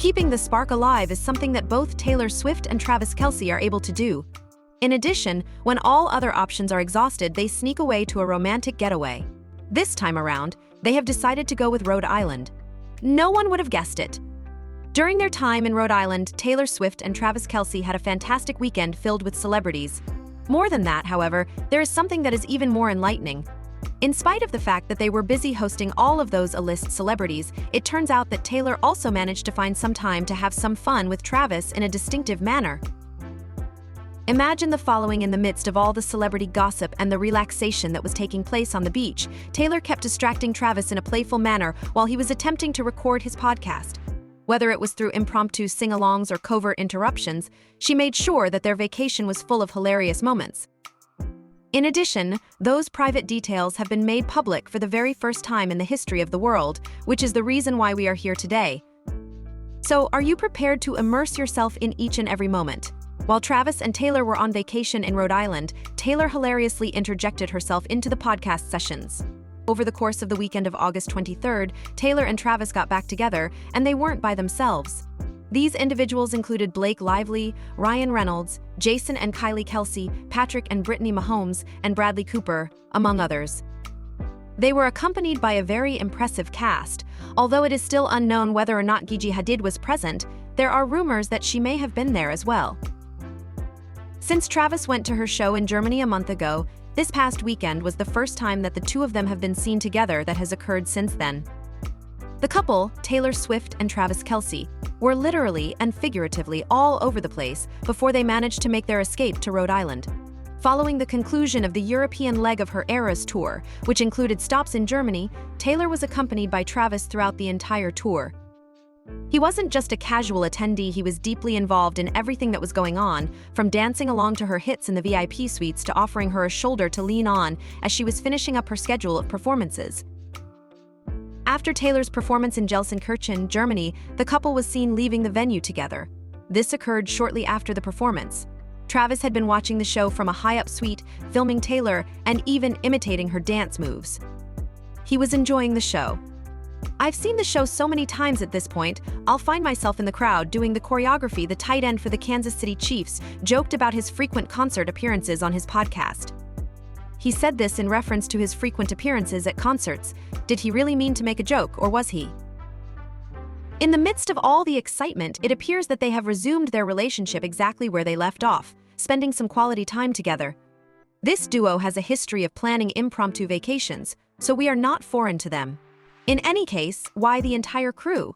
Keeping the spark alive is something that both Taylor Swift and Travis Kelce are able to do. In addition, when all other options are exhausted, they sneak away to a romantic getaway. This time around, they have decided to go with Rhode Island. No one would have guessed it. During their time in Rhode Island, Taylor Swift and Travis Kelce had a fantastic weekend filled with celebrities. More than that, however, there is something that is even more enlightening. In spite of the fact that they were busy hosting all of those A-list celebrities, it turns out that Taylor also managed to find some time to have some fun with Travis in a distinctive manner. Imagine the following: in the midst of all the celebrity gossip and the relaxation that was taking place on the beach, Taylor kept distracting Travis in a playful manner while he was attempting to record his podcast. Whether it was through impromptu sing-alongs or covert interruptions, she made sure that their vacation was full of hilarious moments. In addition, those private details have been made public for the very first time in the history of the world, which is the reason why we are here today. So, are you prepared to immerse yourself in each and every moment? While Travis and Taylor were on vacation in Rhode Island, Taylor hilariously interjected herself into the podcast sessions. Over the course of the weekend of August 23rd, Taylor and Travis got back together, and they weren't by themselves. These individuals included Blake Lively, Ryan Reynolds, Jason and Kylie Kelce, Patrick and Brittany Mahomes, and Bradley Cooper, among others. They were accompanied by a very impressive cast. Although it is still unknown whether or not Gigi Hadid was present, there are rumors that she may have been there as well. Since Travis went to her show in Germany a month ago, this past weekend was the first time that the two of them have been seen together that has occurred since then. The couple, Taylor Swift and Travis Kelce, were literally and figuratively all over the place before they managed to make their escape to Rhode Island. Following the conclusion of the European leg of her Eras tour, which included stops in Germany, Taylor was accompanied by Travis throughout the entire tour. He wasn't just a casual attendee, he was deeply involved in everything that was going on, from dancing along to her hits in the VIP suites to offering her a shoulder to lean on as she was finishing up her schedule of performances. After Taylor's performance in Gelsenkirchen, Germany, the couple was seen leaving the venue together. This occurred shortly after the performance. Travis had been watching the show from a high-up suite, filming Taylor and even imitating her dance moves. He was enjoying the show. "I've seen the show so many times at this point, I'll find myself in the crowd doing the choreography," the tight end for the Kansas City Chiefs joked about his frequent concert appearances on his podcast. He said this in reference to his frequent appearances at concerts. Did he really mean to make a joke, or was he? In the midst of all the excitement, it appears that they have resumed their relationship exactly where they left off, spending some quality time together. This duo has a history of planning impromptu vacations, so we are not foreign to them. In any case, why the entire crew?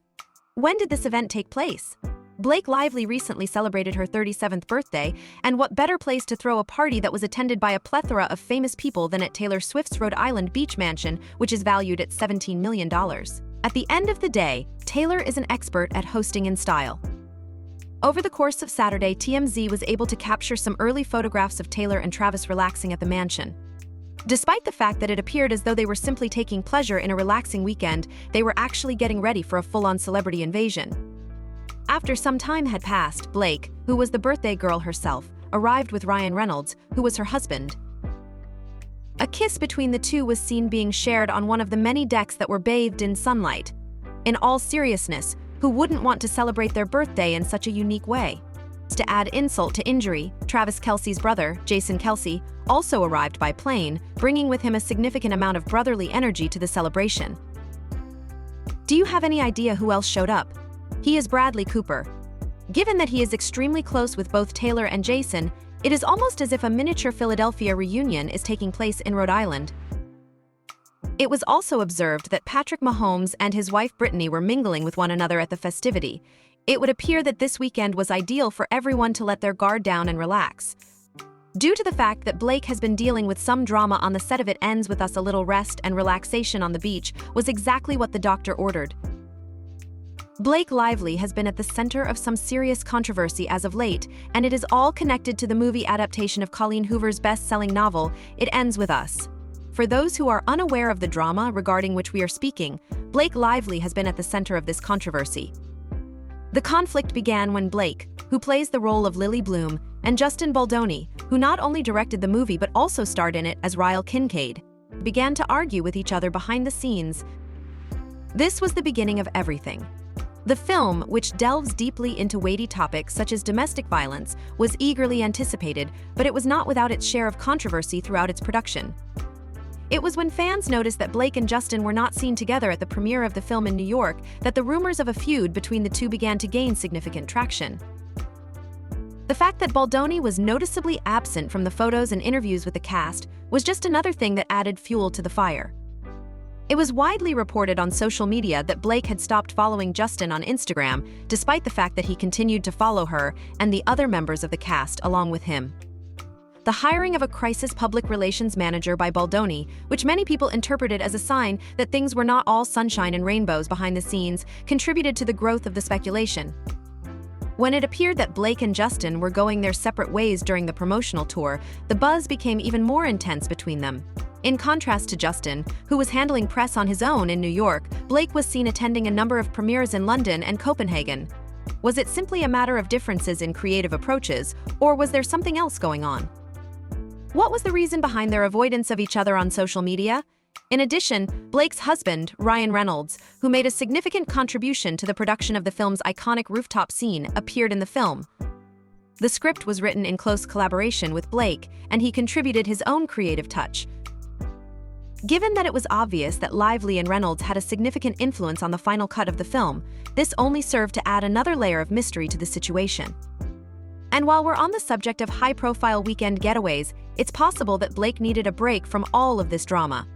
When did this event take place? Blake Lively recently celebrated her 37th birthday, and what better place to throw a party that was attended by a plethora of famous people than at Taylor Swift's Rhode Island beach mansion, which is valued at $17 million. At the end of the day, Taylor is an expert at hosting in style. Over the course of Saturday, TMZ was able to capture some early photographs of Taylor and Travis relaxing at the mansion. Despite the fact that it appeared as though they were simply taking pleasure in a relaxing weekend, they were actually getting ready for a full-on celebrity invasion. After some time had passed, Blake, who was the birthday girl herself, arrived with Ryan Reynolds, who was her husband. A kiss between the two was seen being shared on one of the many decks that were bathed in sunlight. In all seriousness, who wouldn't want to celebrate their birthday in such a unique way? To add insult to injury, Travis Kelce's brother, Jason Kelce, also arrived by plane, bringing with him a significant amount of brotherly energy to the celebration. Do you have any idea who else showed up? He is Bradley Cooper. Given that he is extremely close with both Taylor and Jason, it is almost as if a miniature Philadelphia reunion is taking place in Rhode Island. It was also observed that Patrick Mahomes and his wife Brittany were mingling with one another at the festivity. It would appear that this weekend was ideal for everyone to let their guard down and relax. Due to the fact that Blake has been dealing with some drama on the set of It Ends With Us, a little rest and relaxation on the beach was exactly what the doctor ordered. Blake Lively has been at the center of some serious controversy as of late, and it is all connected to the movie adaptation of Colleen Hoover's best-selling novel, It Ends With Us. For those who are unaware of the drama regarding which we are speaking, Blake Lively has been at the center of this controversy. The conflict began when Blake, who plays the role of Lily Bloom, and Justin Baldoni, who not only directed the movie but also starred in it as Ryle Kincaid, began to argue with each other behind the scenes. This was the beginning of everything. The film, which delves deeply into weighty topics such as domestic violence, was eagerly anticipated, but it was not without its share of controversy throughout its production. It was when fans noticed that Blake and Justin were not seen together at the premiere of the film in New York that the rumors of a feud between the two began to gain significant traction. The fact that Baldoni was noticeably absent from the photos and interviews with the cast was just another thing that added fuel to the fire. It was widely reported on social media that Blake had stopped following Justin on Instagram, despite the fact that he continued to follow her and the other members of the cast along with him. The hiring of a crisis public relations manager by Baldoni, which many people interpreted as a sign that things were not all sunshine and rainbows behind the scenes, contributed to the growth of the speculation. When it appeared that Blake and Justin were going their separate ways during the promotional tour, the buzz became even more intense between them. In contrast to Justin, who was handling press on his own in New York, Blake was seen attending a number of premieres in London and Copenhagen. Was it simply a matter of differences in creative approaches, or was there something else going on? What was the reason behind their avoidance of each other on social media? In addition, Blake's husband, Ryan Reynolds, who made a significant contribution to the production of the film's iconic rooftop scene, appeared in the film. The script was written in close collaboration with Blake, and he contributed his own creative touch. Given that it was obvious that Lively and Reynolds had a significant influence on the final cut of the film, this only served to add another layer of mystery to the situation. And while we're on the subject of high-profile weekend getaways, it's possible that Blake needed a break from all of this drama.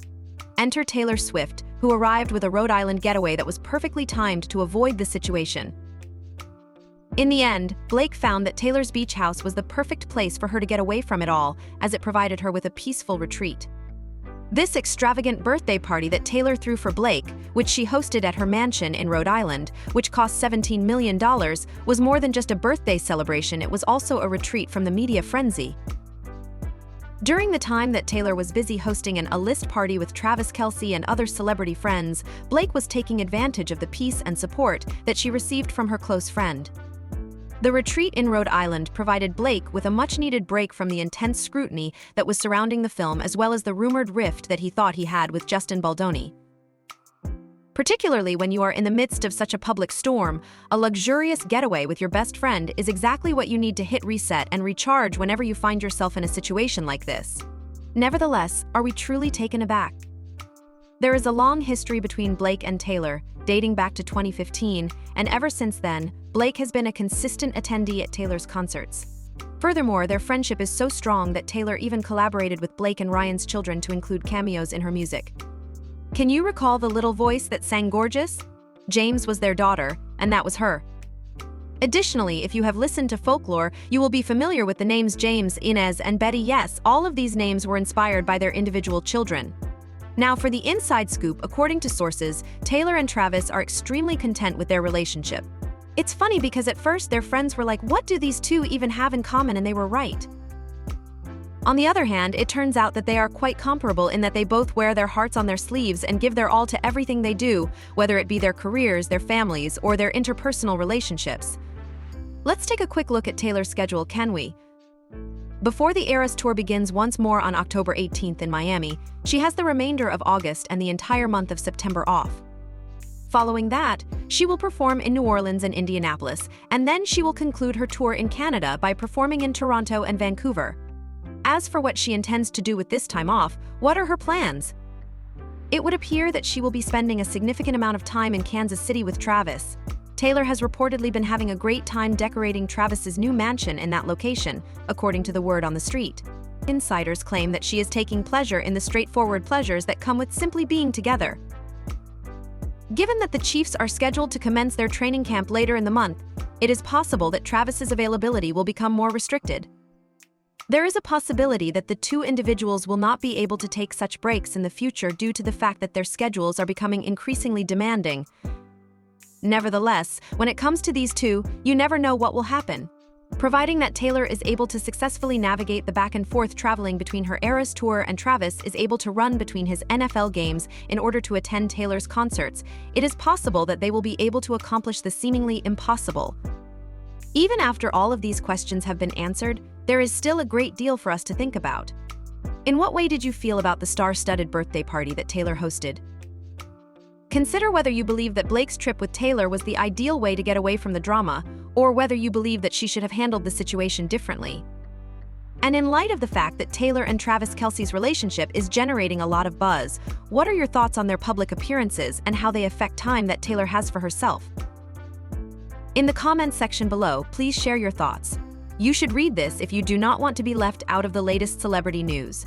Enter Taylor Swift, who arrived with a Rhode Island getaway that was perfectly timed to avoid the situation. In the end, Blake found that Taylor's beach house was the perfect place for her to get away from it all, as it provided her with a peaceful retreat. This extravagant birthday party that Taylor threw for Blake, which she hosted at her mansion in Rhode Island, which cost $17 million, was more than just a birthday celebration, it was also a retreat from the media frenzy. During the time that Taylor was busy hosting an A-list party with Travis Kelce and other celebrity friends, Blake was taking advantage of the peace and support that she received from her close friend. The retreat in Rhode Island provided Blake with a much-needed break from the intense scrutiny that was surrounding the film, as well as the rumored rift that he thought he had with Justin Baldoni. Particularly when you are in the midst of such a public storm, a luxurious getaway with your best friend is exactly what you need to hit reset and recharge whenever you find yourself in a situation like this. Nevertheless, are we truly taken aback? There is a long history between Blake and Taylor, dating back to 2015, and ever since then, Blake has been a consistent attendee at Taylor's concerts. Furthermore, their friendship is so strong that Taylor even collaborated with Blake and Ryan's children to include cameos in her music. Can you recall the little voice that sang Gorgeous? James was their daughter, and that was her. Additionally, if you have listened to folklore, you will be familiar with the names James, Inez, and Betty. Yes, all of these names were inspired by their individual children. Now, for the inside scoop, according to sources, Taylor and Travis are extremely content with their relationship. It's funny because at first their friends were like, what do these two even have in common? And they were right. On the other hand, it turns out that they are quite comparable in that they both wear their hearts on their sleeves and give their all to everything they do, whether it be their careers, their families, or their interpersonal relationships. Let's take a quick look at Taylor's schedule, can we? Before the Eras Tour begins once more on October 18th in Miami, she has the remainder of August and the entire month of September off. Following that, she will perform in New Orleans and Indianapolis, and then she will conclude her tour in Canada by performing in Toronto and Vancouver. As for what she intends to do with this time off, what are her plans? It would appear that she will be spending a significant amount of time in Kansas City with Travis. Taylor has reportedly been having a great time decorating Travis's new mansion in that location, according to the word on the street. Insiders claim that she is taking pleasure in the straightforward pleasures that come with simply being together. Given that the Chiefs are scheduled to commence their training camp later in the month, it is possible that Travis's availability will become more restricted. There is a possibility that the two individuals will not be able to take such breaks in the future due to the fact that their schedules are becoming increasingly demanding. Nevertheless, when it comes to these two, you never know what will happen. Providing that Taylor is able to successfully navigate the back and forth traveling between her Eras Tour and Travis is able to run between his NFL games in order to attend Taylor's concerts, it is possible that they will be able to accomplish the seemingly impossible. Even after all of these questions have been answered, there is still a great deal for us to think about. In what way did you feel about the star-studded birthday party that Taylor hosted? Consider whether you believe that Blake's trip with Taylor was the ideal way to get away from the drama, or whether you believe that she should have handled the situation differently. And in light of the fact that Taylor and Travis Kelce's relationship is generating a lot of buzz, what are your thoughts on their public appearances and how they affect time that Taylor has for herself? In the comments section below, please share your thoughts. You should read this if you do not want to be left out of the latest celebrity news.